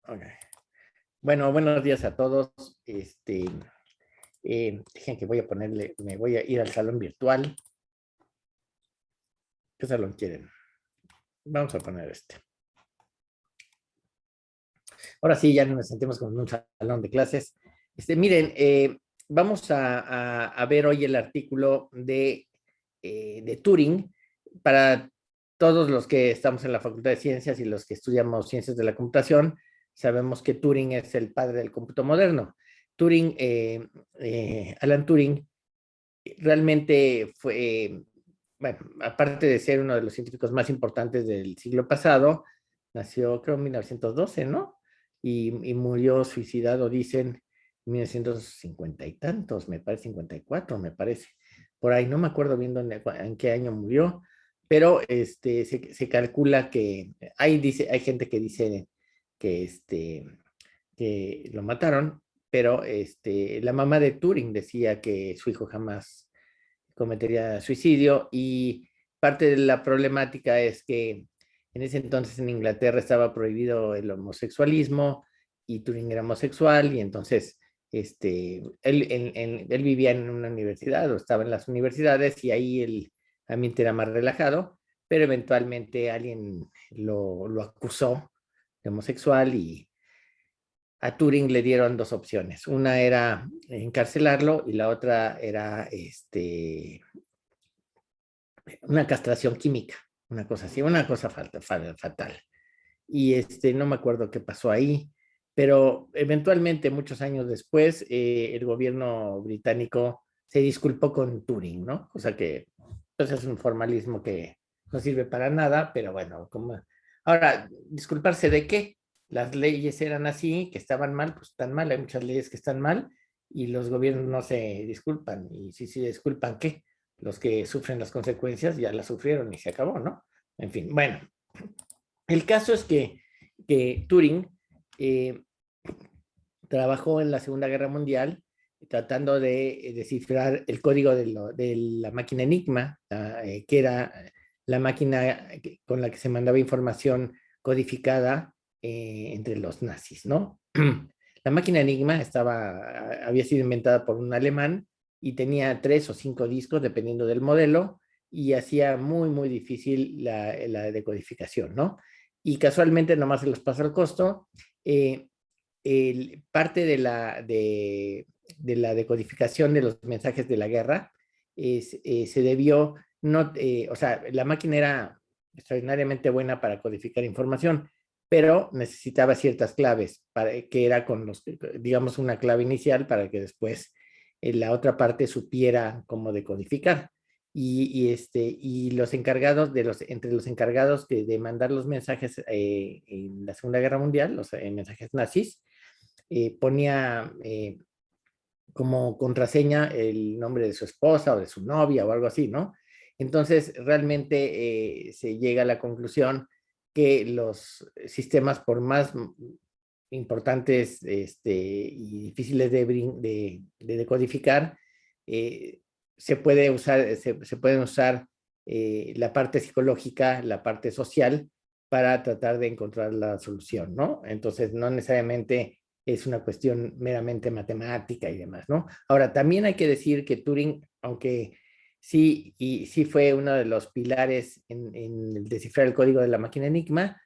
Ok. Bueno, buenos días a todos. Dejen que me voy a ir al salón virtual. ¿Qué salón quieren? Vamos a poner este. Ahora sí, ya nos sentimos como en un salón de clases. Miren, vamos a ver hoy el artículo de Turing para todos los que estamos en la Facultad de Ciencias y los que estudiamos ciencias de la computación. Sabemos que Turing es el padre del cómputo moderno. Alan Turing realmente fue, bueno, aparte de ser uno de los científicos más importantes del siglo pasado, nació creo en 1912, ¿no? Y murió suicidado, dicen, en 1950 y tantos, me parece, 54, me parece. Por ahí no me acuerdo bien en qué año murió, pero se calcula que hay gente que dice que, que lo mataron, pero la mamá de Turing decía que su hijo jamás cometería suicidio y parte de la problemática es que en ese entonces en Inglaterra estaba prohibido el homosexualismo y Turing era homosexual y entonces él vivía en una universidad o estaba en las universidades y ahí el ambiente era más relajado, pero eventualmente alguien lo acusó de homosexual y a Turing le dieron dos opciones. Una era encarcelarlo y la otra era una castración química, una cosa así, una cosa fatal. Y no me acuerdo qué pasó ahí, pero eventualmente, muchos años después, el gobierno británico se disculpó con Turing, ¿no? O sea que pues, es un formalismo que no sirve para nada, pero bueno, como... Ahora, ¿disculparse de qué? Las leyes eran así, que estaban mal, pues están mal, hay muchas leyes que están mal, y los gobiernos no se disculpan, y si se disculpan, ¿qué? Los que sufren las consecuencias ya las sufrieron y se acabó, ¿no? En fin, bueno, el caso es que Turing eh, trabajó en la Segunda Guerra Mundial tratando de descifrar el código de la máquina Enigma, que era la máquina con la que se mandaba información codificada entre los nazis, ¿no? La máquina Enigma había sido inventada por un alemán y tenía 3 o 5 discos, dependiendo del modelo, y hacía muy, muy difícil la decodificación, ¿no? Y casualmente nomás se los pasa el costo. Parte de la decodificación de los mensajes de la guerra se debió, no, o sea, la máquina era extraordinariamente buena para codificar información, pero necesitaba ciertas claves, que era con digamos, una clave inicial para que después la otra parte supiera cómo decodificar. Y los encargados entre los encargados de mandar los mensajes en la Segunda Guerra Mundial, los mensajes nazis, ponía como contraseña el nombre de su esposa o de su novia o algo así, ¿no? Entonces, realmente se llega a la conclusión que los sistemas, por más importantes y difíciles de decodificar, se pueden usar la parte psicológica, la parte social, para tratar de encontrar la solución, ¿no? Entonces, no necesariamente es una cuestión meramente matemática y demás, ¿no? Ahora, también hay que decir que Turing, aunque sí fue uno de los pilares en el descifrar el código de la máquina Enigma,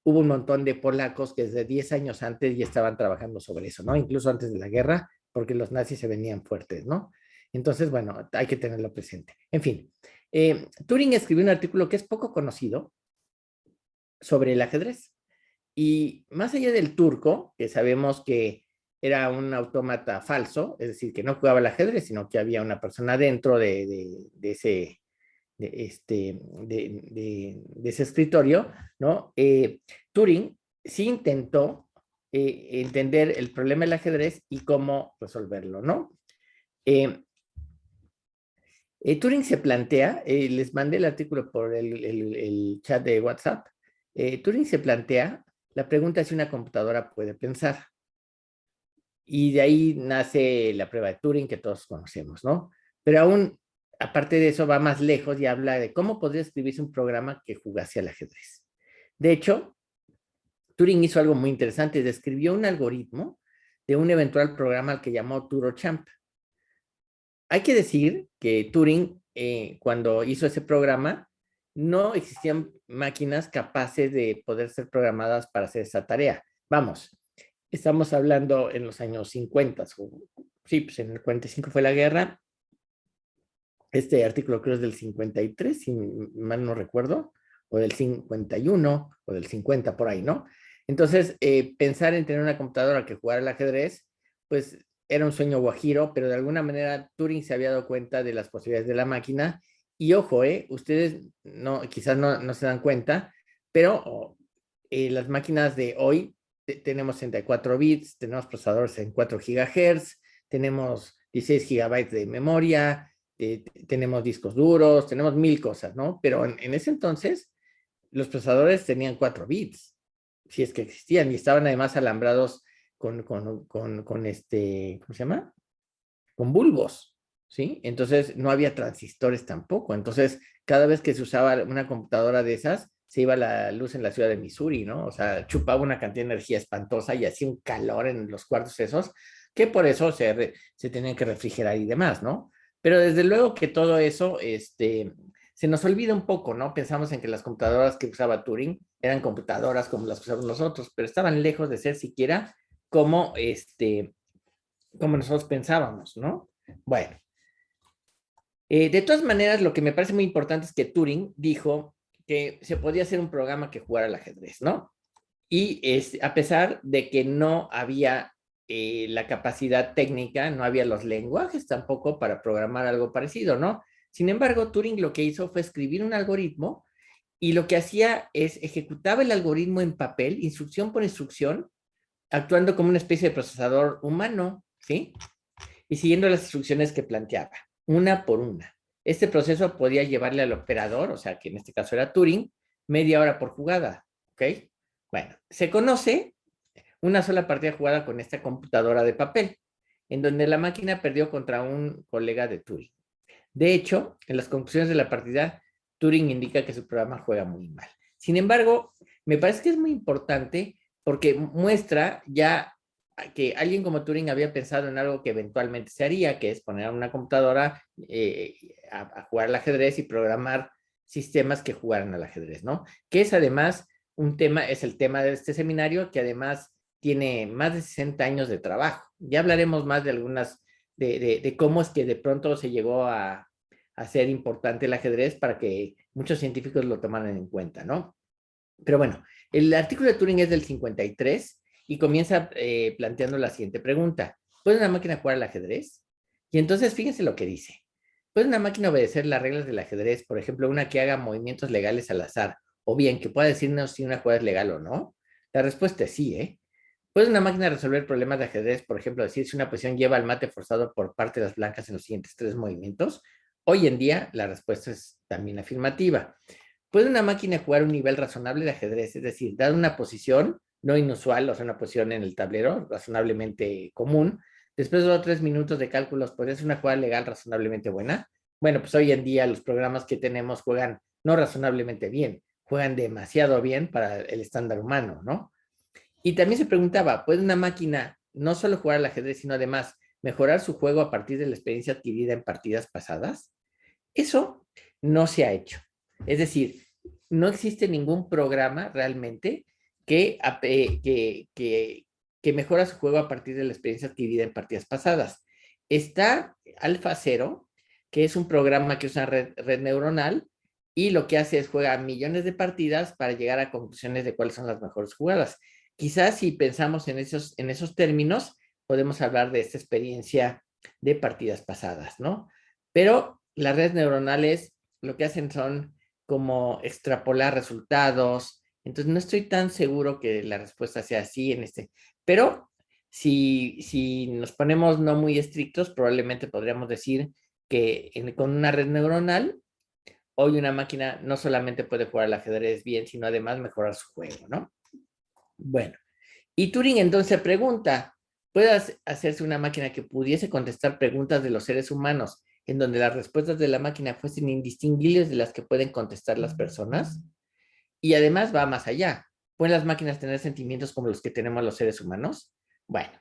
hubo un montón de polacos que desde 10 años antes ya estaban trabajando sobre eso, ¿no? Incluso antes de la guerra, porque los nazis se venían fuertes, ¿no? Entonces, bueno, hay que tenerlo presente. En fin, Turing escribió un artículo que es poco conocido sobre el ajedrez. Y más allá del turco, que sabemos que era un autómata falso, es decir, que no jugaba al ajedrez, sino que había una persona dentro de ese escritorio, ¿no? Turing sí intentó entender el problema del ajedrez y cómo resolverlo, ¿no? Eh, Turing se plantea, les mandé el artículo por el chat de WhatsApp. Turing se plantea la pregunta si una computadora puede pensar. Y de ahí nace la prueba de Turing que todos conocemos, ¿no? Pero aún, aparte de eso, va más lejos y habla de cómo podría escribirse un programa que jugase al ajedrez. De hecho, Turing hizo algo muy interesante, describió un algoritmo de un eventual programa al que llamó TuroChamp. Hay que decir que Turing, cuando hizo ese programa, no existían máquinas capaces de poder ser programadas para hacer esa tarea. Vamos, estamos hablando en los años 50, sí, pues en el 45 fue la guerra. Este artículo creo es del 53, si mal no recuerdo, o del 51, o del 50, por ahí, ¿no? Entonces, pensar en tener una computadora que jugara al ajedrez, pues era un sueño guajiro, pero de alguna manera Turing se había dado cuenta de las posibilidades de la máquina. Y ojo, ustedes no, quizás no se dan cuenta, pero las máquinas de hoy tenemos 64 bits, tenemos procesadores en 4 gigahertz, tenemos 16 gigabytes de memoria, tenemos discos duros, tenemos mil cosas, ¿no? Pero en ese entonces los procesadores tenían 4 bits, si es que existían, y estaban además alambrados con este, ¿cómo se llama? Con bulbos, ¿sí? Entonces no había transistores tampoco. Entonces, cada vez que se usaba una computadora de esas, se iba la luz en la ciudad de Missouri, ¿no? O sea, chupaba una cantidad de energía espantosa y hacía un calor en los cuartos esos, que por eso se tenían que refrigerar y demás, ¿no? Pero desde luego que todo eso, se nos olvida un poco, ¿no? Pensamos en que las computadoras que usaba Turing eran computadoras como las que usamos nosotros, pero estaban lejos de ser siquiera como, como nosotros pensábamos, ¿no? Bueno, de todas maneras, lo que me parece muy importante es que Turing dijo que se podía hacer un programa que jugara al ajedrez, ¿no? Y a pesar de que no había la capacidad técnica, no había los lenguajes tampoco para programar algo parecido, ¿no? Sin embargo, Turing lo que hizo fue escribir un algoritmo y lo que hacía es ejecutaba el algoritmo en papel, instrucción por instrucción, actuando como una especie de procesador humano, ¿sí? Y siguiendo las instrucciones que planteaba, una por una. Este proceso podía llevarle al operador, o sea, que en este caso era Turing, media hora por jugada, ¿ok? Bueno, se conoce una sola partida jugada con esta computadora de papel, en donde la máquina perdió contra un colega de Turing. De hecho, en las conclusiones de la partida, Turing indica que su programa juega muy mal. Sin embargo, me parece que es muy importante porque muestra ya que alguien como Turing había pensado en algo que eventualmente se haría, que es poner una computadora a jugar al ajedrez y programar sistemas que jugaran al ajedrez, ¿no? Que es además un tema, es el tema de este seminario, que además tiene más de 60 años de trabajo. Ya hablaremos más de algunas, de cómo es que de pronto se llegó a ser importante el ajedrez para que muchos científicos lo tomaran en cuenta, ¿no? Pero bueno, el artículo de Turing es del 53 y comienza planteando la siguiente pregunta. ¿Puede una máquina jugar al ajedrez? Y entonces fíjense lo que dice. ¿Puede una máquina obedecer las reglas del ajedrez? Por ejemplo, una que haga movimientos legales al azar, o bien que pueda decirnos si una jugada es legal o no. La respuesta es sí, ¿eh? ¿Puede una máquina resolver problemas de ajedrez? Por ejemplo, decir si una posición lleva al mate forzado por parte de las blancas en los siguientes 3 movimientos. Hoy en día, la respuesta es también afirmativa. ¿Puede una máquina jugar un nivel razonable de ajedrez? Es decir, dar una posición no inusual, o sea, una posición en el tablero razonablemente común. Después de 3 minutos de cálculos, ¿podría ser una jugada legal razonablemente buena? Bueno, pues hoy en día los programas que tenemos juegan no razonablemente bien, juegan demasiado bien para el estándar humano, ¿no? Y también se preguntaba, ¿puede una máquina no solo jugar al ajedrez, sino además mejorar su juego a partir de la experiencia adquirida en partidas pasadas? Eso no se ha hecho. Es decir, no existe ningún programa realmente que mejora su juego a partir de la experiencia adquirida en partidas pasadas. Está AlphaZero, que es un programa que usa red neuronal y lo que hace es juega millones de partidas para llegar a conclusiones de cuáles son las mejores jugadas. Quizás si pensamos en esos términos, podemos hablar de esta experiencia de partidas pasadas, ¿no? Pero las redes neuronales lo que hacen son como extrapolar resultados. Entonces, no estoy tan seguro que la respuesta sea así en este. Pero si nos ponemos no muy estrictos, probablemente podríamos decir que con una red neuronal, hoy una máquina no solamente puede jugar al ajedrez bien, sino además mejorar su juego, ¿no? Bueno, y Turing entonces pregunta, ¿puede hacerse una máquina que pudiese contestar preguntas de los seres humanos en donde las respuestas de la máquina fuesen indistinguibles de las que pueden contestar las personas? Y además va más allá. ¿Pueden las máquinas tener sentimientos como los que tenemos los seres humanos? Bueno,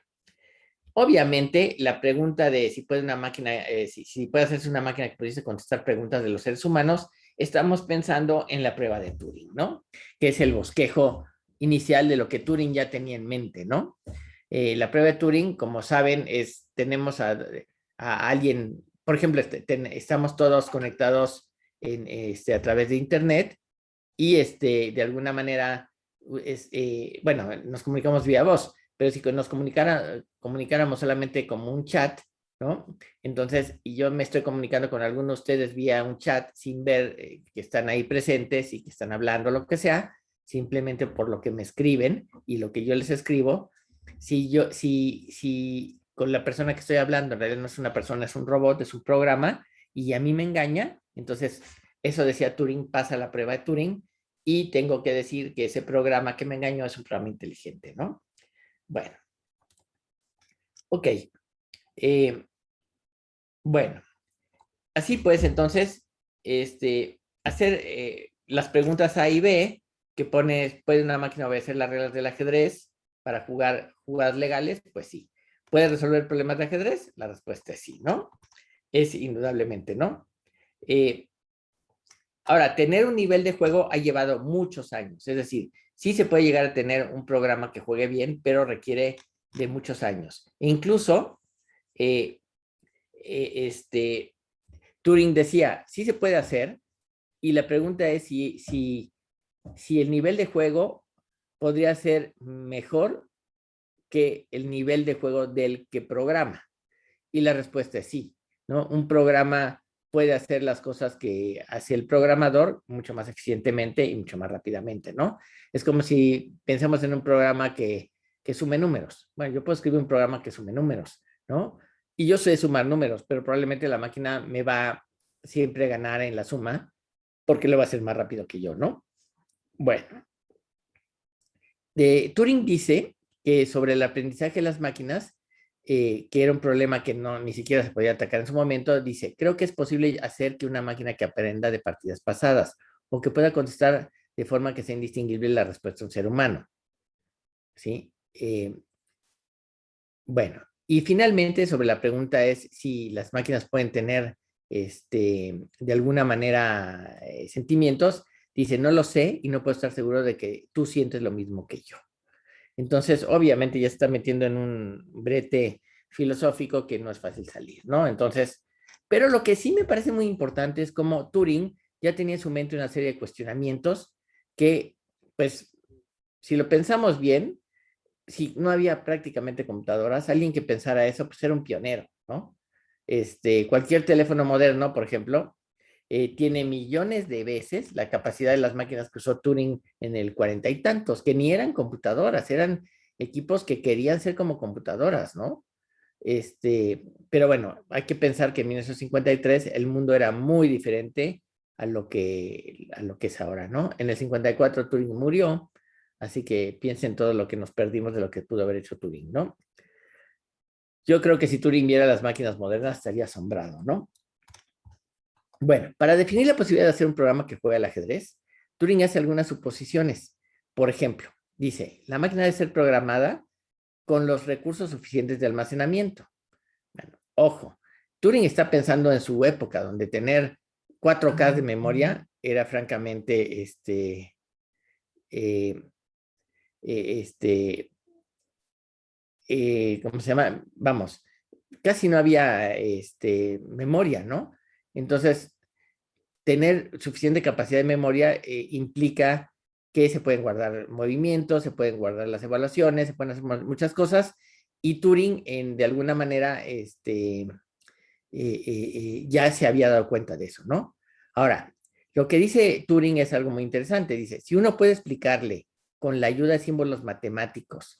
obviamente la pregunta de si puede una máquina, si puede hacerse una máquina que pudiese contestar preguntas de los seres humanos, estamos pensando en la prueba de Turing, ¿no? Que es el bosquejo inicial de lo que Turing ya tenía en mente, ¿no? La prueba de Turing, como saben, tenemos a alguien, por ejemplo, estamos todos conectados a través de Internet y de alguna manera, bueno, nos comunicamos vía voz, pero si nos comunicáramos solamente como un chat, ¿no? Entonces, y yo me estoy comunicando con algunos de ustedes vía un chat sin ver que están ahí presentes y que están hablando lo que sea, simplemente por lo que me escriben y lo que yo les escribo. Si con la persona que estoy hablando en realidad no es una persona, es un robot, es un programa, y a mí me engaña, entonces eso decía Turing, pasa la prueba de Turing, y tengo que decir que ese programa que me engañó es un programa inteligente, ¿no? Bueno, ok. Bueno, así pues, entonces, hacer las preguntas A y B, que ¿puede una máquina obedecer las reglas del ajedrez para jugar jugadas legales? Pues sí. ¿Puede resolver problemas de ajedrez? La respuesta es sí, ¿no? Es indudablemente, ¿no? Ahora, tener un nivel de juego ha llevado muchos años, es decir, sí se puede llegar a tener un programa que juegue bien, pero requiere de muchos años. E incluso, eh, Turing decía, sí se puede hacer, y la pregunta es si el nivel de juego podría ser mejor que el nivel de juego del que programa. Y la respuesta es sí, ¿no? Un programa puede hacer las cosas que hace el programador mucho más eficientemente y mucho más rápidamente, ¿no? Es como si pensamos en un programa que sume números. Bueno, yo puedo escribir un programa que sume números, ¿no? Y yo sé sumar números, pero probablemente la máquina me va siempre a ganar en la suma porque lo va a hacer más rápido que yo, ¿no? Bueno, Turing dice que sobre el aprendizaje de las máquinas, que era un problema que no ni siquiera se podía atacar en su momento, dice, creo que es posible hacer que una máquina que aprenda de partidas pasadas o que pueda contestar de forma que sea indistinguible la respuesta de un ser humano. ¿Sí? Bueno, y finalmente sobre la pregunta es si las máquinas pueden tener de alguna manera sentimientos, dice, no lo sé y no puedo estar seguro de que tú sientes lo mismo que yo. Entonces, obviamente ya se está metiendo en un brete filosófico que no es fácil salir, ¿no? Entonces, pero lo que sí me parece muy importante es cómo Turing ya tenía en su mente una serie de cuestionamientos que, pues, si lo pensamos bien, si no había prácticamente computadoras, alguien que pensara eso, pues era un pionero, ¿no? Cualquier teléfono moderno, por ejemplo, tiene millones de veces la capacidad de las máquinas que usó Turing en el cuarenta y tantos, que ni eran computadoras, eran equipos que querían ser como computadoras, ¿no? Pero bueno, hay que pensar que en 1953 el mundo era muy diferente a lo que es ahora, ¿no? En el 54 Turing murió, así que piensen todo lo que nos perdimos de lo que pudo haber hecho Turing, ¿no? Yo creo que si Turing viera las máquinas modernas estaría asombrado, ¿no? Bueno, para definir la posibilidad de hacer un programa que juegue al ajedrez, Turing hace algunas suposiciones. Por ejemplo, dice, la máquina debe ser programada con los recursos suficientes de almacenamiento. Bueno, ojo, Turing está pensando en su época, donde tener 4K de memoria era francamente, eh, ¿cómo se llama? Vamos, casi no había memoria, ¿no? Entonces, tener suficiente capacidad de memoria implica que se pueden guardar movimientos, se pueden guardar las evaluaciones, se pueden hacer muchas cosas, y Turing, de alguna manera, ya se había dado cuenta de eso, ¿no? Ahora, lo que dice Turing es algo muy interesante. Dice, si uno puede explicarle con la ayuda de símbolos matemáticos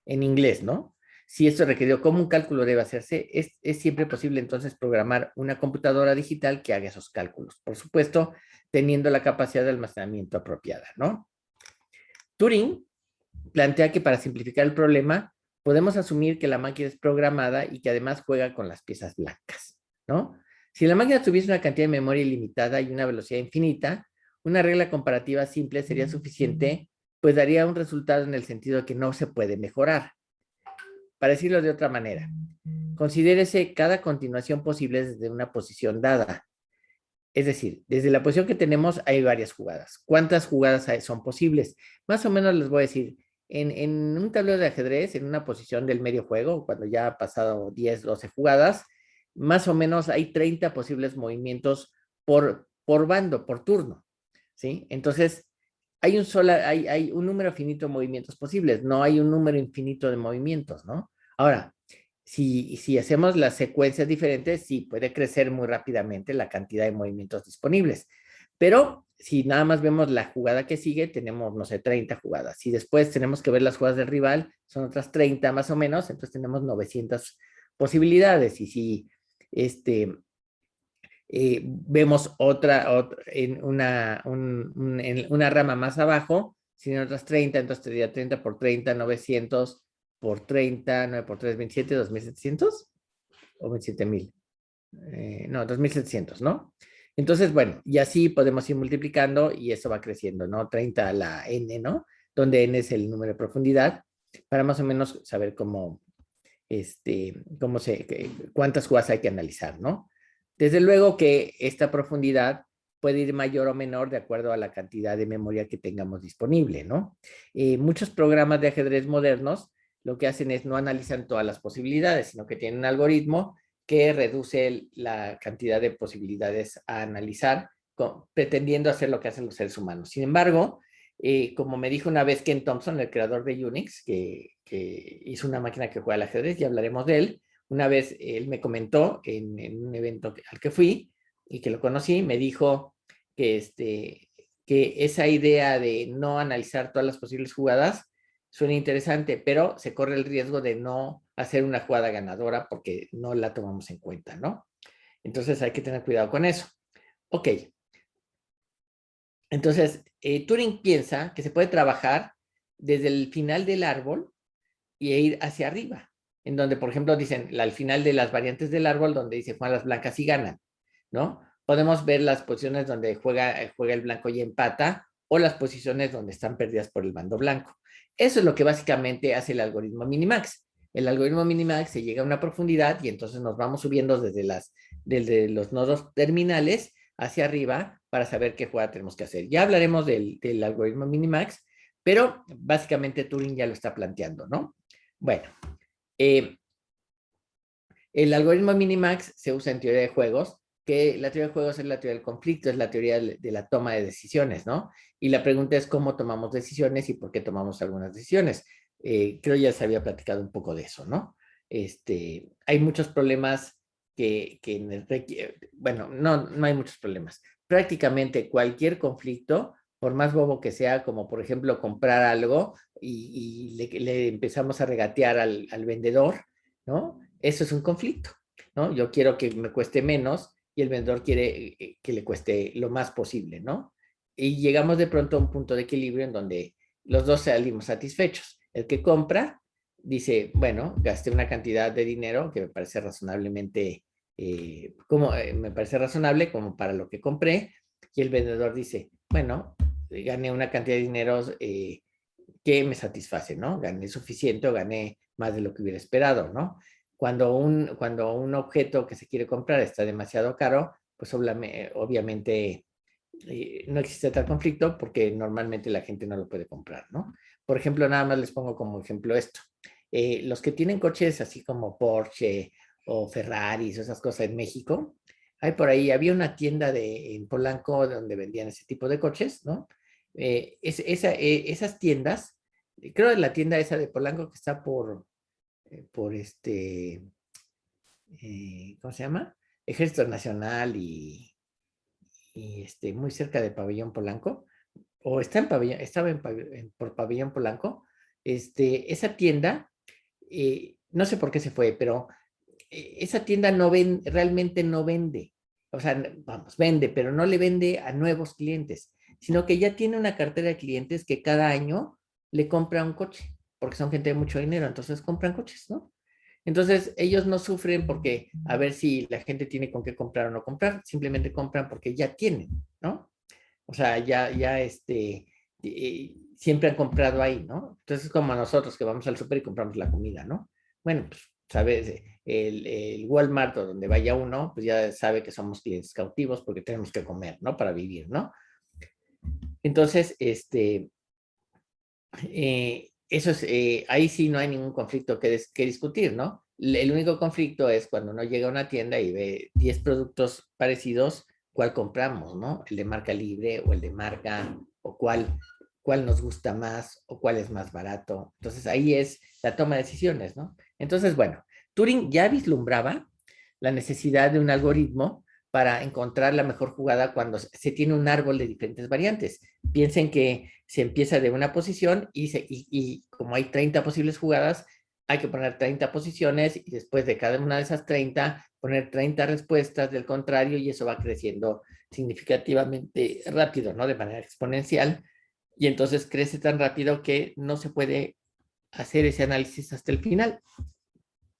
en inglés, ¿no? Si esto requirió cómo un cálculo debe hacerse, es siempre posible entonces programar una computadora digital que haga esos cálculos. Por supuesto, teniendo la capacidad de almacenamiento apropiada, ¿no? Turing plantea que para simplificar el problema, podemos asumir que la máquina es programada y que además juega con las piezas blancas, ¿no? Si la máquina tuviese una cantidad de memoria ilimitada y una velocidad infinita, una regla comparativa simple sería suficiente pues daría un resultado en el sentido de que no se puede mejorar. Para decirlo de otra manera, considérese cada continuación posible desde una posición dada. Es decir, desde la posición que tenemos hay varias jugadas. ¿Cuántas jugadas son posibles? Más o menos les voy a decir, en un tablero de ajedrez, en una posición del medio juego, cuando ya ha pasado 10, 12 jugadas, más o menos hay 30 posibles movimientos por bando, por turno. ¿Sí? Entonces, hay un número finito de movimientos posibles, no hay un número infinito de movimientos, ¿no? Ahora, si hacemos las secuencias diferentes, sí puede crecer muy rápidamente la cantidad de movimientos disponibles. Pero si nada más vemos la jugada que sigue, tenemos, no sé, 30 jugadas. Si después tenemos que ver las jugadas del rival, son otras 30 más o menos, entonces tenemos 900 posibilidades. Y si vemos en una rama más abajo, si en otras 30, entonces tendría 30 por 30, 900 por 30, 9 por 3, 27, 2700 o 27,000. No, 2700, ¿no? Entonces, bueno, y así podemos ir multiplicando y eso va creciendo, ¿no? 30 a la n, ¿no? Donde n es el número de profundidad, para más o menos saber cuántas jugadas hay que analizar, ¿no? Desde luego que esta profundidad puede ir mayor o menor de acuerdo a la cantidad de memoria que tengamos disponible, ¿no? Muchos programas de ajedrez modernos lo que hacen es no analizan todas las posibilidades, sino que tienen un algoritmo que reduce la cantidad de posibilidades a analizar, pretendiendo hacer lo que hacen los seres humanos. Sin embargo, como me dijo una vez Ken Thompson, el creador de Unix, que hizo una máquina que juega al ajedrez, y hablaremos de él, una vez él me comentó en un evento al que fui y que lo conocí, me dijo que esa idea de no analizar todas las posibles jugadas suena interesante, pero se corre el riesgo de no hacer una jugada ganadora porque no la tomamos en cuenta, ¿no? Entonces hay que tener cuidado con eso. Ok. Entonces, Turing piensa que se puede trabajar desde el final del árbol y ir hacia arriba, en donde, por ejemplo, dicen al final de las variantes del árbol, donde dice juegan las blancas y ganan, ¿no? Podemos ver las posiciones donde juega el blanco y empata, o las posiciones donde están perdidas por el bando blanco. Eso es lo que básicamente hace el algoritmo Minimax. El algoritmo Minimax se llega a una profundidad y entonces nos vamos subiendo desde los nodos terminales hacia arriba para saber qué jugada tenemos que hacer. Ya hablaremos del algoritmo Minimax, pero básicamente Turing ya lo está planteando, ¿no? Bueno, el algoritmo Minimax se usa en teoría de juegos, que la teoría de juegos es la teoría del conflicto, es la teoría de la toma de decisiones, ¿no? Y la pregunta es cómo tomamos decisiones y por qué tomamos algunas decisiones. Creo ya se había platicado un poco de eso, ¿no? Hay muchos problemas bueno, no hay muchos problemas. Prácticamente cualquier conflicto, por más bobo que sea, como por ejemplo comprar algo y le empezamos a regatear al vendedor, ¿no? Eso es un conflicto, ¿no? Yo quiero que me cueste menos y el vendedor quiere que le cueste lo más posible, ¿no? Y llegamos de pronto a un punto de equilibrio en donde los dos salimos satisfechos. El que compra dice, bueno, gasté una cantidad de dinero que me parece razonablemente, me parece razonable como para lo que compré, y el vendedor dice, bueno, gané una cantidad de dinero que me satisface, ¿no? Gané suficiente o gané más de lo que hubiera esperado, ¿no? Cuando un objeto que se quiere comprar está demasiado caro, pues obviamente no existe tal conflicto porque normalmente la gente no lo puede comprar, ¿no? Por ejemplo, nada más les pongo como ejemplo esto. Los que tienen coches así como Porsche o Ferraris o esas cosas en México, hay por ahí, había una tienda en Polanco donde vendían ese tipo de coches, ¿no? Esas tiendas, creo que la tienda esa de Polanco que está por ¿cómo se llama? Ejército Nacional y muy cerca de Pabellón Polanco, o está en Pabellón, estaba por Pabellón Polanco, esa tienda, no sé por qué se fue, pero esa tienda realmente no vende. O sea, vamos, vende, pero no le vende a nuevos clientes, sino que ya tiene una cartera de clientes que cada año le compra un coche, porque son gente de mucho dinero, entonces compran coches, ¿no? Entonces, ellos no sufren porque a ver si la gente tiene con qué comprar o no comprar, simplemente compran porque ya tienen, ¿no? O sea, siempre han comprado ahí, ¿no? Entonces, como nosotros que vamos al súper y compramos la comida, ¿no? Bueno, pues, ¿sabes? El Walmart o donde vaya uno, pues ya sabe que somos clientes cautivos porque tenemos que comer, ¿no? Para vivir, ¿no? Entonces, eso es, ahí sí no hay ningún conflicto que discutir, ¿no? El único conflicto es cuando uno llega a una tienda y ve 10 productos parecidos, ¿cuál compramos, no? El de marca libre o el de marca, o cuál nos gusta más o cuál es más barato. Entonces ahí es la toma de decisiones, ¿no? Entonces, bueno, Turing ya vislumbraba la necesidad de un algoritmo para encontrar la mejor jugada cuando se tiene un árbol de diferentes variantes. Piensen que se empieza de una posición y como hay 30 posibles jugadas, hay que poner 30 posiciones y después de cada una de esas 30, poner 30 respuestas del contrario y eso va creciendo significativamente rápido, ¿no? De manera exponencial. Y entonces crece tan rápido que no se puede hacer ese análisis hasta el final.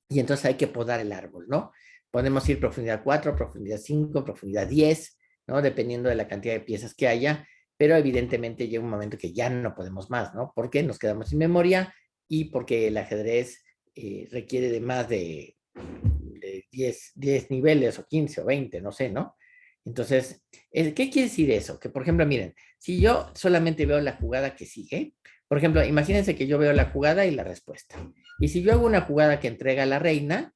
Y entonces hay que podar el árbol, ¿no? Podemos ir profundidad 4, profundidad 5, profundidad 10, ¿no? Dependiendo de la cantidad de piezas que haya, pero evidentemente llega un momento que ya no podemos más, ¿no? Porque nos quedamos sin memoria y porque el ajedrez requiere de más de 10 niveles o 15 o 20, no sé, ¿no? Entonces, ¿qué quiere decir eso? Que, por ejemplo, miren, si yo solamente veo la jugada que sigue, por ejemplo, imagínense que yo veo la jugada y la respuesta. Y si yo hago una jugada que entrega a la reina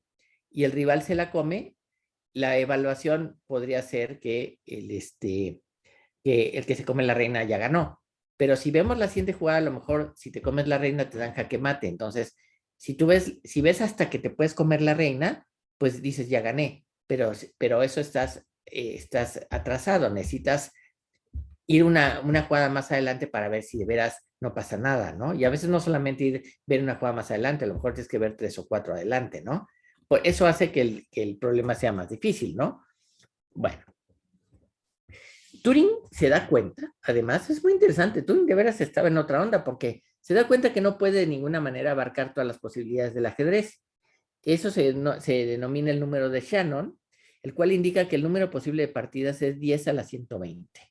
y el rival se la come, la evaluación podría ser que el que se come la reina ya ganó. Pero si vemos la siguiente jugada, a lo mejor si te comes la reina te dan jaque mate. Entonces, si ves hasta que te puedes comer la reina, pues dices ya gané. Pero eso estás atrasado. Necesitas ir una jugada más adelante para ver si de veras no pasa nada, ¿no? Y a veces no solamente ver una jugada más adelante, a lo mejor tienes que ver 3 o 4 adelante, ¿no? Pues eso hace que el problema sea más difícil, ¿no? Bueno, Turing se da cuenta, además es muy interesante, Turing de veras estaba en otra onda porque se da cuenta que no puede de ninguna manera abarcar todas las posibilidades del ajedrez. Eso se denomina el número de Shannon, el cual indica que el número posible de partidas es 10 a la 120.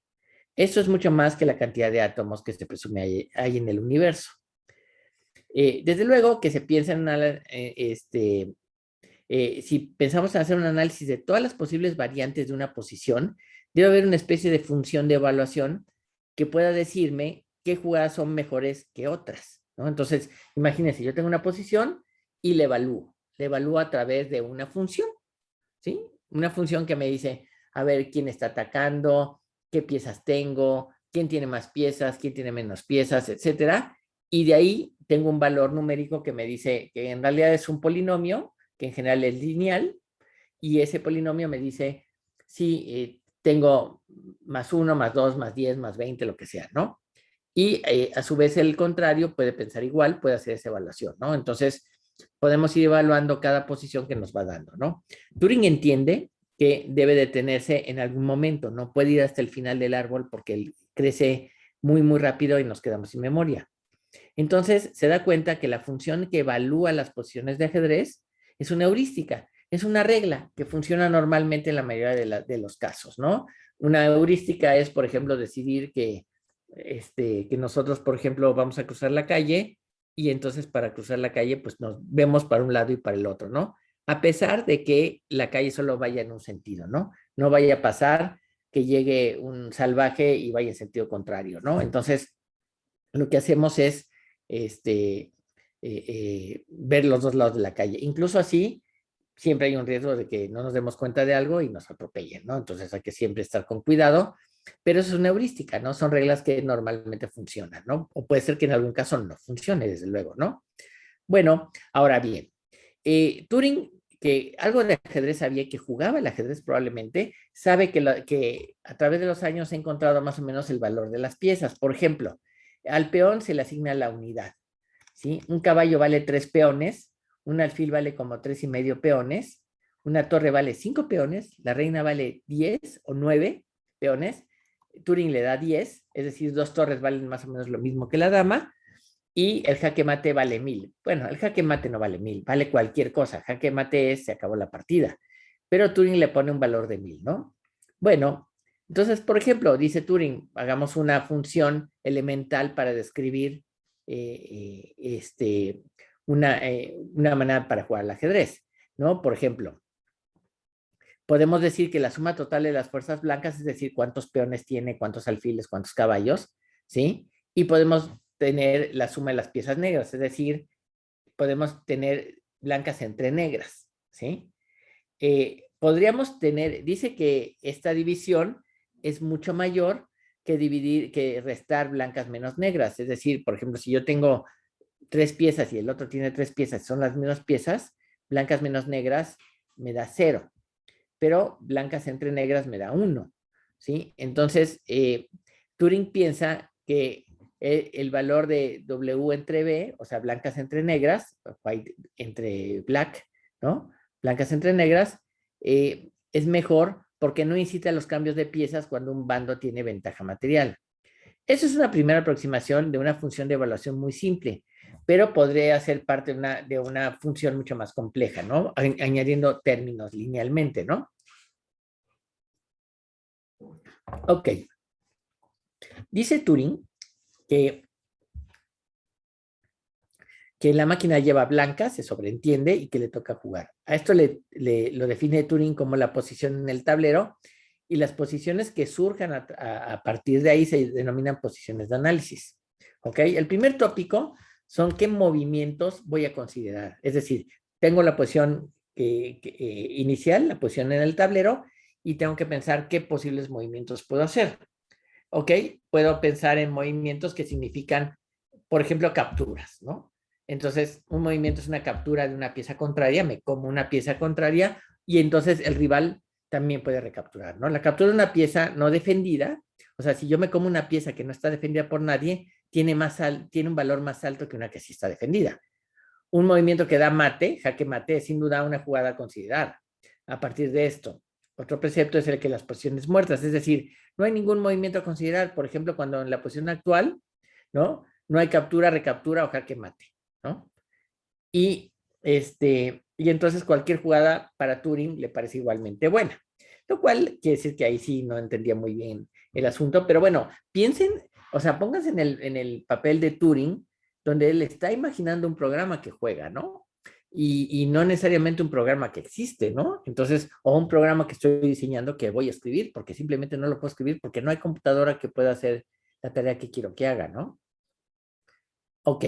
Eso es mucho más que la cantidad de átomos que se presume hay en el universo. Desde luego que se piensa en si pensamos en hacer un análisis de todas las posibles variantes de una posición, debe haber una especie de función de evaluación que pueda decirme qué jugadas son mejores que otras, ¿no? Entonces, imagínense, yo tengo una posición y le evalúo a través de una función, ¿sí? Una función que me dice, a ver, quién está atacando, qué piezas tengo, quién tiene más piezas, quién tiene menos piezas, etcétera. Y de ahí tengo un valor numérico que me dice que en realidad es un polinomio, que en general es lineal, y ese polinomio me dice si tengo más 1, más 2, más 10, más 20, lo que sea, ¿no? Y a su vez el contrario puede pensar igual, puede hacer esa evaluación, ¿no? Entonces, podemos ir evaluando cada posición que nos va dando, ¿no? Turing entiende que debe detenerse en algún momento, no puede ir hasta el final del árbol porque crece muy, muy rápido y nos quedamos sin memoria. Entonces, se da cuenta que la función que evalúa las posiciones de ajedrez es una heurística, es una regla que funciona normalmente en la mayoría de los casos, ¿no? Una heurística es, por ejemplo, decidir que nosotros, por ejemplo, vamos a cruzar la calle y entonces para cruzar la calle, pues nos vemos para un lado y para el otro, ¿no? A pesar de que la calle solo vaya en un sentido, ¿no? No vaya a pasar que llegue un salvaje y vaya en sentido contrario, ¿no? Entonces, lo que hacemos es ver los dos lados de la calle. Incluso así, siempre hay un riesgo de que no nos demos cuenta de algo y nos atropellen, ¿no? Entonces hay que siempre estar con cuidado, pero eso es una heurística, ¿no? Son reglas que normalmente funcionan, ¿no? O puede ser que en algún caso no funcione, desde luego, ¿no? Bueno, ahora bien, Turing, que algo de ajedrez sabía, que jugaba el ajedrez probablemente, sabe que a través de los años ha encontrado más o menos el valor de las piezas. Por ejemplo, al peón se le asigna la unidad, ¿sí? Un caballo vale 3 peones, un alfil vale como 3 y medio peones, una torre vale 5 peones, la reina vale 10 o 9 peones, Turing le da 10, es decir, 2 torres valen más o menos lo mismo que la dama, y el jaque mate vale 1000. Bueno, el jaque mate no vale 1000, vale cualquier cosa. Jaque mate es, se acabó la partida. Pero Turing le pone un valor de 1000, ¿no? Bueno, Entonces, por ejemplo, dice Turing, hagamos una función elemental para describir una manera para jugar al ajedrez, ¿no? Por ejemplo, podemos decir que la suma total de las fuerzas blancas, es decir, cuántos peones tiene, cuántos alfiles, cuántos caballos, ¿sí? Y podemos tener la suma de las piezas negras, es decir, podemos tener blancas entre negras, ¿sí? Podríamos tener, dice que esta división es mucho mayor que restar blancas menos negras, es decir, por ejemplo, si yo tengo 3 piezas y el otro tiene 3 piezas, son las mismas piezas, blancas menos negras me da 0, pero blancas entre negras me da 1, ¿sí? Entonces, Turing piensa que el valor de W entre B, o sea, blancas entre negras, white entre black, ¿no? Blancas entre negras, es mejor porque no incita los cambios de piezas cuando un bando tiene ventaja material. Eso es una primera aproximación de una función de evaluación muy simple, pero podría ser parte de una función mucho más compleja, ¿no? Añadiendo términos linealmente, ¿no? Ok. Dice Turing que la máquina lleva blancas, se sobreentiende, y que le toca jugar. A esto lo define Turing como la posición en el tablero, y las posiciones que surjan a partir de ahí se denominan posiciones de análisis. ¿Ok? El primer tópico son qué movimientos voy a considerar. Es decir, tengo la posición inicial, la posición en el tablero, y tengo que pensar qué posibles movimientos puedo hacer. ¿Ok? Puedo pensar en movimientos que significan, por ejemplo, capturas, ¿no? Entonces, un movimiento es una captura de una pieza contraria, me como una pieza contraria y entonces el rival también puede recapturar, ¿no? La captura de una pieza no defendida, o sea, si yo me como una pieza que no está defendida por nadie, tiene un valor más alto que una que sí está defendida. Un movimiento que da mate, jaque mate, es sin duda una jugada a considerar. A partir de esto, otro precepto es el que las posiciones muertas, es decir, no hay ningún movimiento a considerar, por ejemplo, cuando en la posición actual, ¿no? No hay captura, recaptura o jaque mate, ¿no? Y, y entonces cualquier jugada para Turing le parece igualmente buena, lo cual quiere decir que ahí sí no entendía muy bien el asunto, pero bueno, piensen, o sea, pónganse en el papel de Turing, donde él está imaginando un programa que juega, ¿no? Y no necesariamente un programa que existe, ¿no? Entonces, o un programa que estoy diseñando que voy a escribir, porque simplemente no lo puedo escribir porque no hay computadora que pueda hacer la tarea que quiero que haga, ¿no? Ok.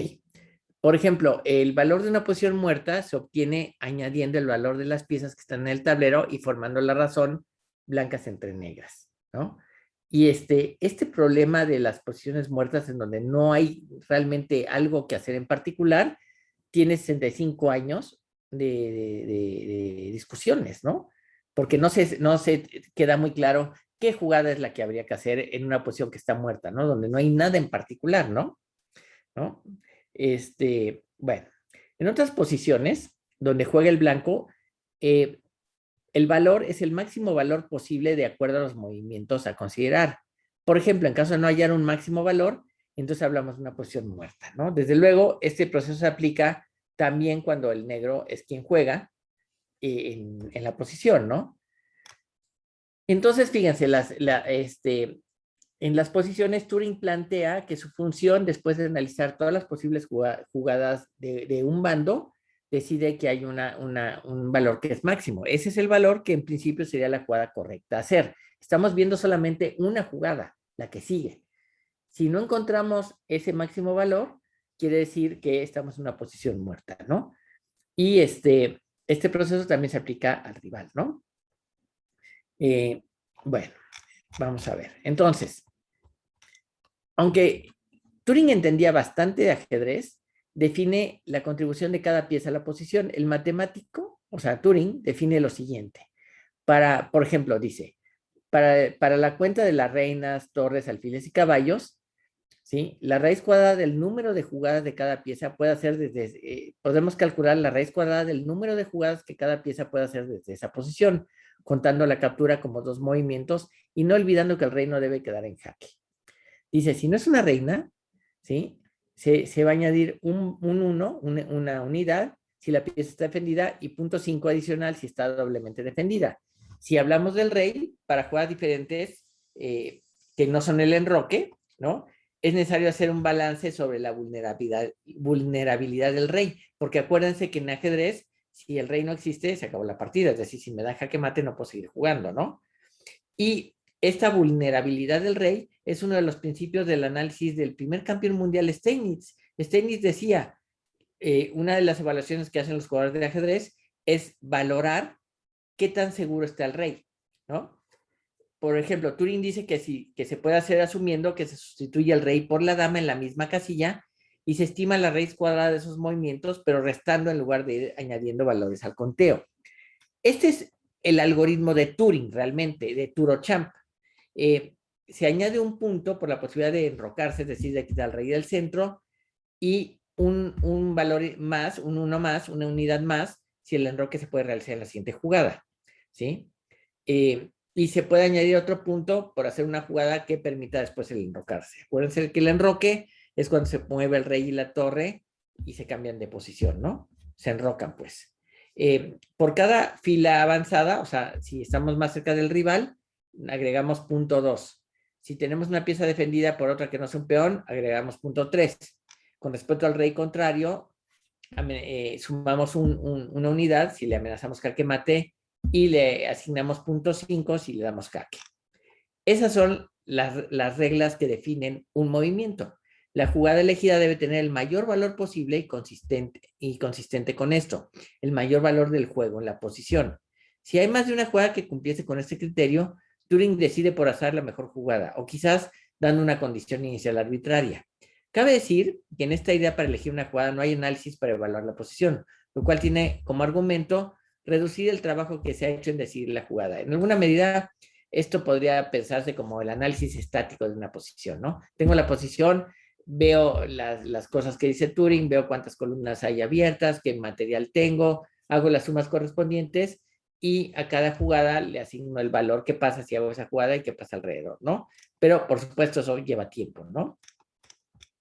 Por ejemplo, el valor de una posición muerta se obtiene añadiendo el valor de las piezas que están en el tablero y formando la razón blancas entre negras, ¿no? Y este problema de las posiciones muertas en donde no hay realmente algo que hacer en particular, tiene 65 años de discusiones, ¿no? Porque no se queda muy claro qué jugada es la que habría que hacer en una posición que está muerta, ¿no? Donde no hay nada en particular, ¿no? ¿No? Bueno, en otras posiciones donde juega el blanco, eh, el valor es el máximo valor posible de acuerdo a los movimientos a considerar. Por ejemplo, en caso de no hallar un máximo valor, entonces hablamos de una posición muerta, ¿no? Desde luego, este proceso se aplica también cuando el negro es quien juega en la posición, ¿no? Entonces, fíjense, en las posiciones, Turing plantea que su función, después de analizar todas las posibles jugadas de un bando, decide que hay un valor que es máximo. Ese es el valor que en principio sería la jugada correcta a hacer. Estamos viendo solamente una jugada, la que sigue. Si no encontramos ese máximo valor, quiere decir que estamos en una posición muerta, ¿no? Y este proceso también se aplica al rival, ¿no? Bueno, vamos a ver. Entonces, aunque Turing entendía bastante de ajedrez, define la contribución de cada pieza a la posición. El matemático, o sea, Turing, define lo siguiente. Por ejemplo, dice, para la cuenta de las reinas, torres, alfiles y caballos, ¿sí? La raíz cuadrada del número de jugadas de cada pieza puede hacer podemos calcular la raíz cuadrada del número de jugadas que cada pieza puede hacer desde esa posición, contando la captura como 2 movimientos y no olvidando que el rey no debe quedar en jaque. Dice, si no es una reina, ¿sí? Se va a añadir un 1, una unidad, si la pieza está defendida, y 0.5 adicional si está doblemente defendida. Si hablamos del rey, para jugadas diferentes, que no son el enroque, ¿no? Es necesario hacer un balance sobre la vulnerabilidad del rey, porque acuérdense que en ajedrez, si el rey no existe, se acabó la partida, es decir, si me dan jaque mate no puedo seguir jugando, ¿no? Y esta vulnerabilidad del rey es uno de los principios del análisis del primer campeón mundial Steinitz. Steinitz decía, una de las evaluaciones que hacen los jugadores de ajedrez es valorar qué tan seguro está el rey, ¿no? Por ejemplo, Turing dice que se puede hacer asumiendo que se sustituye el rey por la dama en la misma casilla y se estima la raíz cuadrada de esos movimientos, pero restando en lugar de ir añadiendo valores al conteo. Este es el algoritmo de Turing, realmente, de Turochamp. Se añade un punto por la posibilidad de enrocarse, es decir, de quitar al rey del centro, y un valor más, un 1 más, una unidad más, si el enroque se puede realizar en la siguiente jugada, ¿sí? Y se puede añadir otro punto por hacer una jugada que permita después el enrocarse. Acuérdense que el enroque es cuando se mueve el rey y la torre y se cambian de posición, ¿no? Se enrocan, pues. Por cada fila avanzada, o sea, si estamos más cerca del rival, agregamos punto 2. Si tenemos una pieza defendida por otra que no es un peón, agregamos punto 3. Con respecto al rey contrario, sumamos una unidad si le amenazamos jaque mate y le asignamos punto 5 si le damos jaque. Esas son las reglas que definen un movimiento. La jugada elegida debe tener el mayor valor posible y consistente con esto, el mayor valor del juego en la posición. Si hay más de una jugada que cumpliese con este criterio, Turing decide por azar la mejor jugada, o quizás dando una condición inicial arbitraria. Cabe decir que en esta idea para elegir una jugada no hay análisis para evaluar la posición, lo cual tiene como argumento reducir el trabajo que se ha hecho en decidir la jugada. En alguna medida, esto podría pensarse como el análisis estático de una posición, ¿no? Tengo la posición, veo las cosas que dice Turing, veo cuántas columnas hay abiertas, qué material tengo, hago las sumas correspondientes y a cada jugada le asigno el valor que pasa si hago esa jugada y qué pasa alrededor, ¿no? Pero, por supuesto, eso lleva tiempo, ¿no?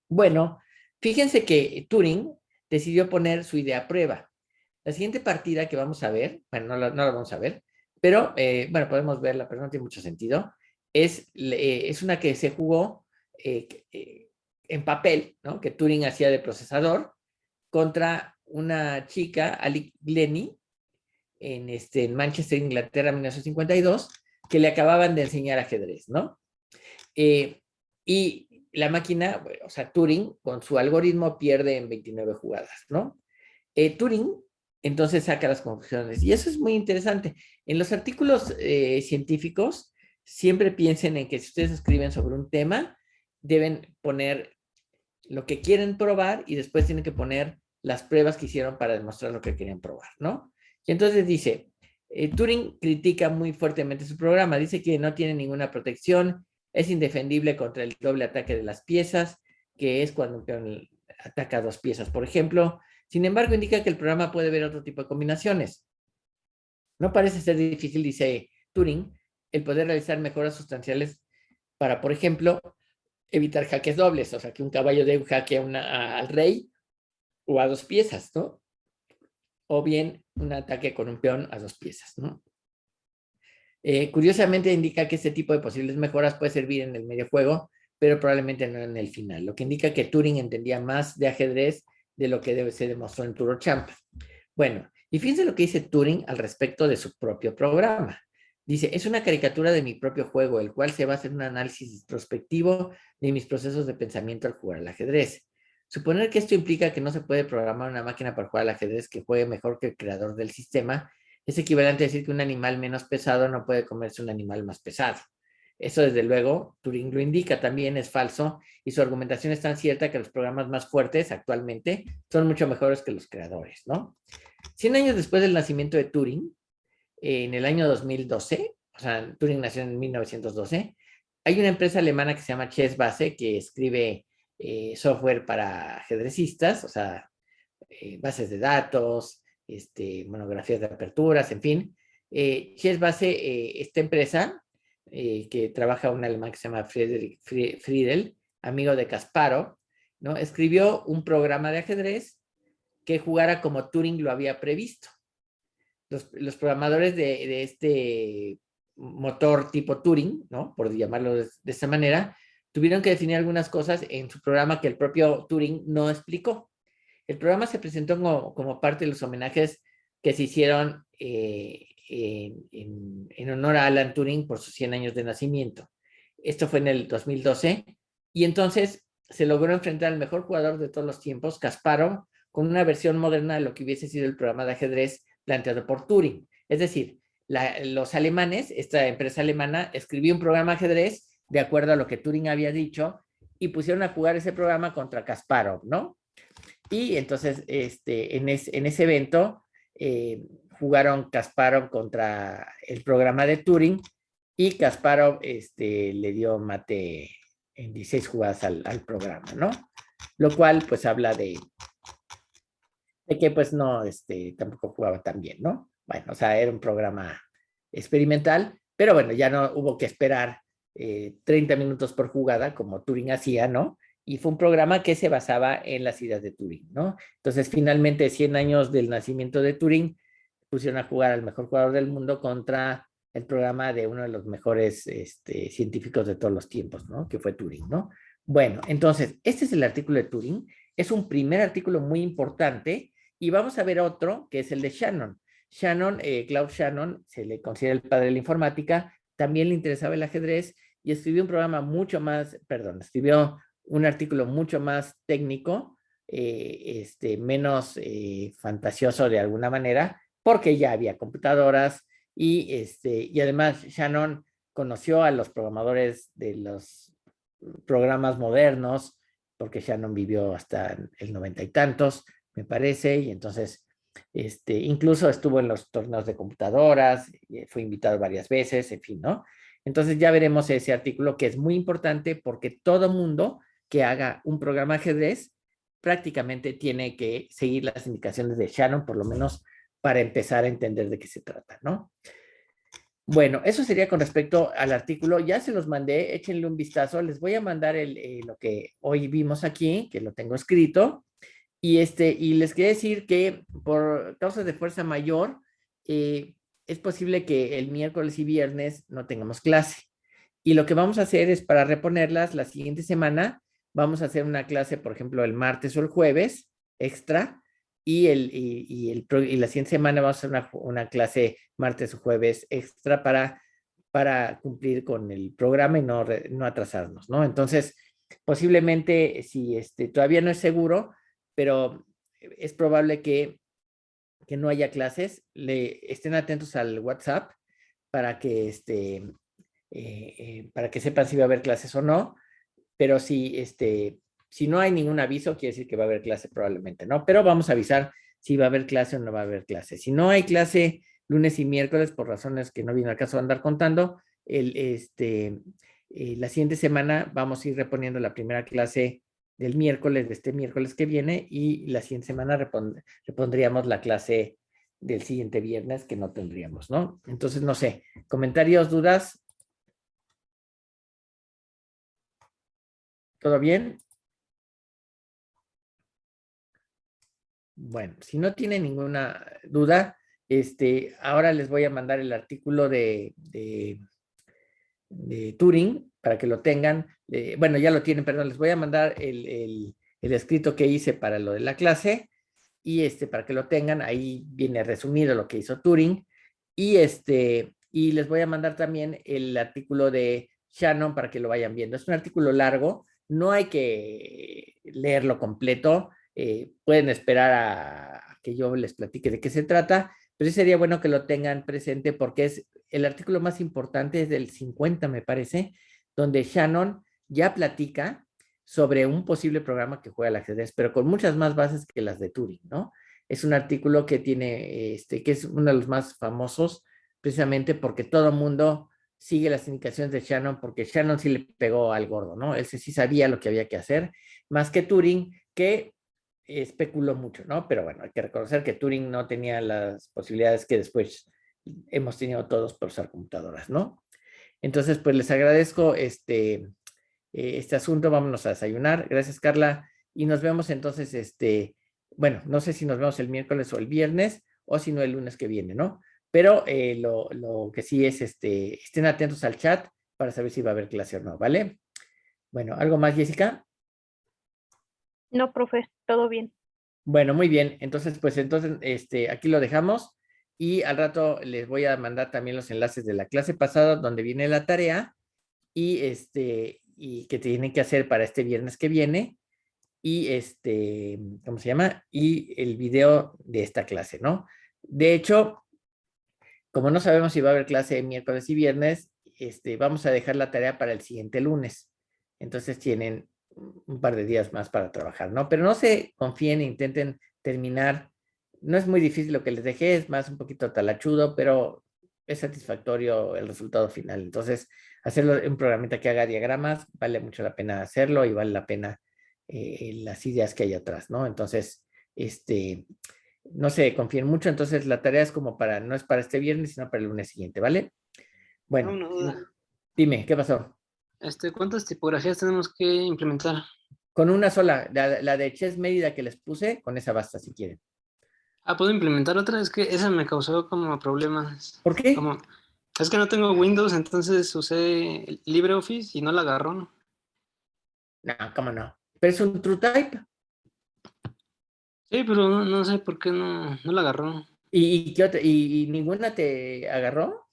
Bueno, fíjense que Turing decidió poner su idea a prueba. La siguiente partida que vamos a ver, bueno, no la vamos a ver, pero, bueno, podemos verla, pero no tiene mucho sentido, es una que se jugó en papel, ¿no? Que Turing hacía de procesador, contra una chica, Ali Glennie, en Manchester, Inglaterra, 1952, que le acababan de enseñar ajedrez, ¿no? Y la máquina, bueno, o sea, Turing, con su algoritmo, pierde en 29 jugadas, ¿no? Turing entonces saca las conclusiones. Y eso es muy interesante. En los artículos científicos, siempre piensen en que si ustedes escriben sobre un tema, deben poner lo que quieren probar y después tienen que poner las pruebas que hicieron para demostrar lo que querían probar, ¿no? Y entonces dice, Turing critica muy fuertemente su programa, dice que no tiene ninguna protección, es indefendible contra el doble ataque de las piezas, que es cuando un peón ataca dos piezas, por ejemplo. Sin embargo, indica que el programa puede ver otro tipo de combinaciones. No parece ser difícil, dice Turing, el poder realizar mejoras sustanciales para, por ejemplo, evitar jaques dobles, o sea, que un caballo dé un jaque al rey o a dos piezas, ¿no? O bien un ataque con un peón a dos piezas, ¿no? Curiosamente indica que este tipo de posibles mejoras puede servir en el medio juego, pero probablemente no en el final, lo que indica que Turing entendía más de ajedrez de lo que se demostró en Turochamp. Bueno, y fíjense lo que dice Turing al respecto de su propio programa. Dice, es una caricatura de mi propio juego, el cual se basa en un análisis introspectivo de mis procesos de pensamiento al jugar al ajedrez. Suponer que esto implica que no se puede programar una máquina para jugar al ajedrez que juegue mejor que el creador del sistema es equivalente a decir que un animal menos pesado no puede comerse un animal más pesado. Eso, desde luego, Turing lo indica, también es falso, y su argumentación es tan cierta que los programas más fuertes actualmente son mucho mejores que los creadores, ¿no? 100 años después del nacimiento de Turing, en el año 2012, o sea, Turing nació en 1912, hay una empresa alemana que se llama Chessbase que escribe software para ajedrecistas, o sea, bases de datos, monografías de aperturas, en fin. Chessbase, esta empresa, que trabaja un alemán que se llama Friedel, amigo de Kasparov, ¿no? Escribió un programa de ajedrez que jugara como Turing lo había previsto. Los programadores de este motor tipo Turing, ¿no? Por llamarlo de esta manera, tuvieron que definir algunas cosas en su programa que el propio Turing no explicó. El programa se presentó como parte de los homenajes que se hicieron en honor a Alan Turing por sus 100 años de nacimiento. Esto fue en el 2012 y entonces se logró enfrentar al mejor jugador de todos los tiempos, Kasparov, con una versión moderna de lo que hubiese sido el programa de ajedrez planteado por Turing. Es decir, los alemanes, esta empresa alemana, escribió un programa de ajedrez de acuerdo a lo que Turing había dicho y pusieron a jugar ese programa contra Kasparov, ¿no? Y entonces en ese evento jugaron Kasparov contra el programa de Turing y Kasparov le dio mate en 16 jugadas al programa, ¿no? Lo cual pues habla de que pues no, tampoco jugaba tan bien, ¿no? Bueno, o sea, era un programa experimental, pero bueno, ya no hubo que esperar 30 minutos por jugada como Turing hacía, ¿no? Y fue un programa que se basaba en las ideas de Turing, ¿no? Entonces, finalmente, 100 años del nacimiento de Turing, pusieron a jugar al mejor jugador del mundo contra el programa de uno de los mejores científicos de todos los tiempos, ¿no? Que fue Turing, ¿no? Bueno, entonces, este es el artículo de Turing. Es un primer artículo muy importante y vamos a ver otro, que es el de Shannon. Claude Shannon, se le considera el padre de la informática, también le interesaba el ajedrez y escribió un programa mucho más, perdón, escribió un artículo mucho más técnico, menos fantasioso de alguna manera, porque ya había computadoras y además Shannon conoció a los programadores de los programas modernos, porque Shannon vivió hasta el 90 y tantos, me parece, y entonces incluso estuvo en los torneos de computadoras, fue invitado varias veces, en fin, ¿no? Entonces ya veremos ese artículo que es muy importante porque todo mundo que haga un programa de ajedrez prácticamente tiene que seguir las indicaciones de Shannon, por lo menos para empezar a entender de qué se trata, ¿no? Bueno, eso sería con respecto al artículo. Ya se los mandé, échenle un vistazo. Les voy a mandar lo que hoy vimos aquí, que lo tengo escrito. Y les quería decir que por causas de fuerza mayor, es posible que el miércoles y viernes no tengamos clase. Y lo que vamos a hacer es para reponerlas la siguiente semana, vamos a hacer una clase, por ejemplo, el martes o el jueves extra, y la siguiente semana vamos a hacer una clase martes o jueves extra para cumplir con el programa y no atrasarnos, ¿no? Entonces, posiblemente, si todavía no es seguro, pero es probable que no haya clases, estén atentos al WhatsApp para que, para que sepan si va a haber clases o no, pero si no hay ningún aviso, quiere decir que va a haber clase probablemente, ¿no? Pero vamos a avisar si va a haber clase o no va a haber clase. Si no hay clase lunes y miércoles, por razones que no viene al caso de andar contando, la siguiente semana vamos a ir reponiendo la primera clase del miércoles, de este miércoles que viene, y la siguiente semana repondríamos la clase del siguiente viernes que no tendríamos, ¿no? Entonces, no sé, comentarios, dudas, ¿todo bien? Bueno, si no tiene ninguna duda, ahora les voy a mandar el artículo de Turing para que lo tengan. Bueno, ya lo tienen, perdón, les voy a mandar el escrito que hice para lo de la clase y para que lo tengan. Ahí viene resumido lo que hizo Turing y les voy a mandar también el artículo de Shannon para que lo vayan viendo. Es un artículo largo, no hay que leerlo completo, pueden esperar a que yo les platique de qué se trata, pero sí sería bueno que lo tengan presente porque es el artículo más importante, es del 50, me parece, donde Shannon ya platica sobre un posible programa que juega al ajedrez, pero con muchas más bases que las de Turing, ¿no? Es un artículo que tiene, que es uno de los más famosos, precisamente porque todo el mundo sigue las indicaciones de Shannon, porque Shannon sí le pegó al gordo, ¿no? Él sí sabía lo que había que hacer, más que Turing, que especuló mucho, ¿no? Pero bueno, hay que reconocer que Turing no tenía las posibilidades que después hemos tenido todos por usar computadoras, ¿no? Entonces, pues les agradezco este asunto, vámonos a desayunar. Gracias, Carla. Y nos vemos entonces, bueno, no sé si nos vemos el miércoles o el viernes, o si no el lunes que viene, ¿no? pero lo que sí es, estén atentos al chat para saber si va a haber clase o no, ¿vale? Bueno, ¿algo más, Jessica? No, profe, todo bien. Bueno, muy bien. Entonces, pues entonces, aquí lo dejamos y al rato les voy a mandar también los enlaces de la clase pasada donde viene la tarea y que tienen que hacer para este viernes que viene y ¿cómo se llama? Y el video de esta clase, ¿no? De hecho, como no sabemos si va a haber clase miércoles y viernes, vamos a dejar la tarea para el siguiente lunes. Entonces tienen un par de días más para trabajar, ¿no? Pero no se confíen, intenten terminar. No es muy difícil lo que les dejé, es más un poquito talachudo, pero es satisfactorio el resultado final. Entonces, hacerlo en un programita que haga diagramas, vale mucho la pena hacerlo y vale la pena las ideas que hay atrás, ¿no? Entonces, no se confíen mucho, entonces la tarea es como para, no es para este viernes, sino para el lunes siguiente, ¿vale? Bueno, Una duda. dime, ¿qué pasó? ¿Cuántas tipografías tenemos que implementar? Con una sola, la de Chess Mérida que les puse, con esa basta si quieren. Ah, ¿puedo implementar otra? Es que esa me causó como problemas. ¿Por qué? Como, es que no tengo Windows, entonces usé LibreOffice y no la agarró. No, cómo no. Pero es un TrueType. Sí, pero no sé por qué no la agarró. ¿Y ninguna te agarró?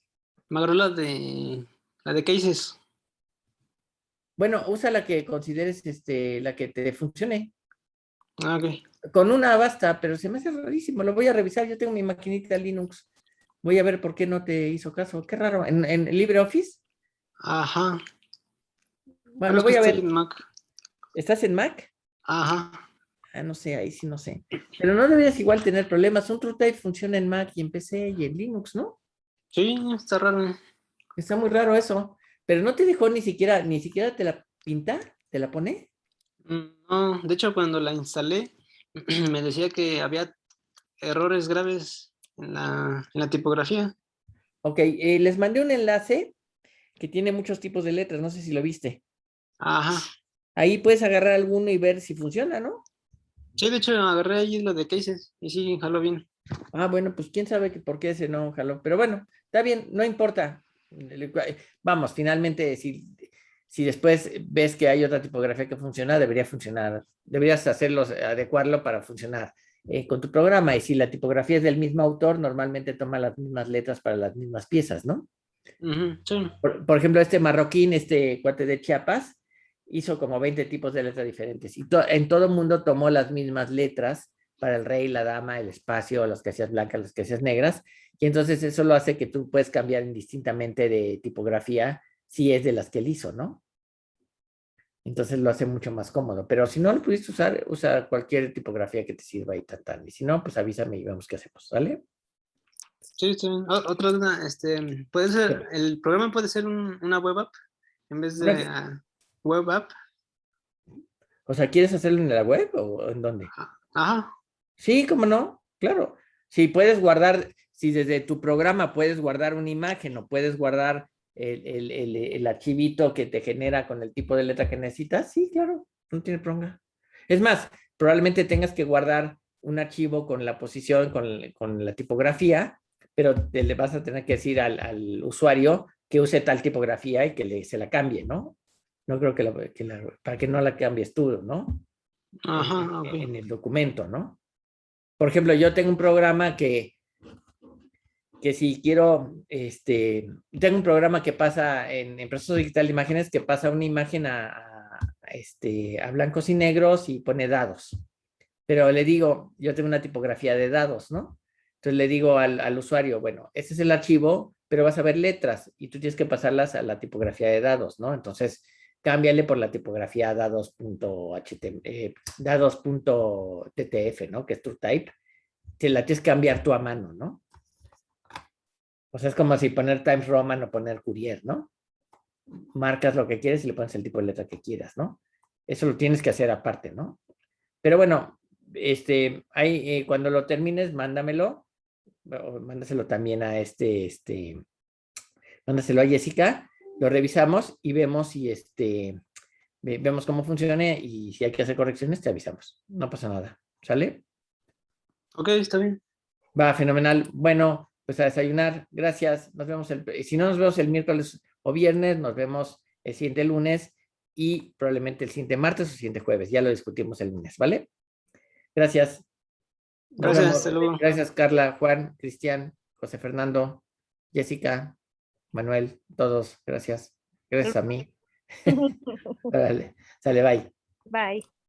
Me agarró la de Cases. Bueno, usa la que consideres, la que te funcione. Ah, ok. Con una basta, pero se me hace rarísimo. Lo voy a revisar. Yo tengo mi maquinita Linux. Voy a ver por qué no te hizo caso. Qué raro. ¿En LibreOffice? Ajá. Bueno, Bueno, lo es que voy a estoy ver. en Mac. ¿Estás en Mac? Ajá. Ah, no sé, ahí sí no sé. Pero no deberías igual tener problemas. Un TrueType funciona en Mac y en PC y en Linux, ¿no? Sí, está raro. Está muy raro eso. Pero no te dejó ni siquiera te la pinta, te la pone. No, de hecho, cuando la instalé, me decía que había errores graves en la tipografía. Ok, les mandé un enlace que tiene muchos tipos de letras, no sé si lo viste. Ajá. Ahí puedes agarrar alguno y ver si funciona, ¿no? Sí, de hecho, agarré ahí lo de Cases y sí, jaló bien. Ah, bueno, pues quién sabe por qué ese no jaló. Pero bueno, está bien, no importa. Vamos, finalmente, si después ves que hay otra tipografía que funciona, debería funcionar. Deberías adecuarlo para funcionar con tu programa. Y si la tipografía es del mismo autor, normalmente toma las mismas letras para las mismas piezas, ¿no? Ujú, sí. Por ejemplo, este marroquín, este cuate de Chiapas, hizo como 20 tipos de letras diferentes. Y en todo el mundo tomó las mismas letras para el rey, la dama, el espacio, las que hacías blancas, las que hacías negras. Y entonces eso lo hace que tú puedes cambiar indistintamente de tipografía si es de las que él hizo, ¿no? Entonces lo hace mucho más cómodo. Pero si no lo pudiste usar, usa cualquier tipografía que te sirva y tal. Y si no, pues avísame y vemos qué hacemos, ¿vale? Sí, está bien. Otra duda, puede ser, el programa puede ser una web app en vez de Una- web app. O sea, ¿quieres hacerlo en la web o en dónde? Ajá. Sí, cómo no, claro. Si puedes guardar, si desde tu programa puedes guardar una imagen o puedes guardar el archivito que te genera con el tipo de letra que necesitas, sí, claro, no tiene problema. Es más, probablemente tengas que guardar un archivo con la posición, con la tipografía, pero le vas a tener que decir al usuario que use tal tipografía y que se la cambie, ¿no? No creo para que no la cambies tú, ¿no? Ajá, ok. En el documento, ¿no? Por ejemplo, yo tengo un programa que si quiero, tengo un programa que pasa en proceso digital de imágenes, que pasa una imagen a blancos y negros y pone dados. Pero le digo, yo tengo una tipografía de dados, ¿no? Entonces le digo al usuario, bueno, este es el archivo, pero vas a ver letras y tú tienes que pasarlas a la tipografía de dados, ¿no? Entonces, cámbiale por la tipografía dados.ttf, ¿no? Que es TrueType. Te la tienes que cambiar tú a mano, ¿no? O sea, es como si poner Times Roman o poner Courier, ¿no? Marcas lo que quieres y le pones el tipo de letra que quieras, ¿no? Eso lo tienes que hacer aparte, ¿no? Pero bueno, ahí, cuando lo termines, mándamelo, o mándaselo también mándaselo a Jessica, lo revisamos y vemos si vemos cómo funciona y si hay que hacer correcciones, te avisamos. No pasa nada, ¿sale? Ok, está bien. Va, fenomenal. Bueno, pues a desayunar. Gracias. Nos vemos si no nos vemos el miércoles o viernes, nos vemos el siguiente lunes y probablemente el siguiente martes o el siguiente jueves. Ya lo discutimos el lunes, ¿vale? Gracias. Nos Gracias, vemos. hasta luego. Gracias, Carla, Juan, Cristian, José Fernando, Jessica, Manuel, todos. Gracias. Gracias a mí. Órale. Sale, bye. Bye.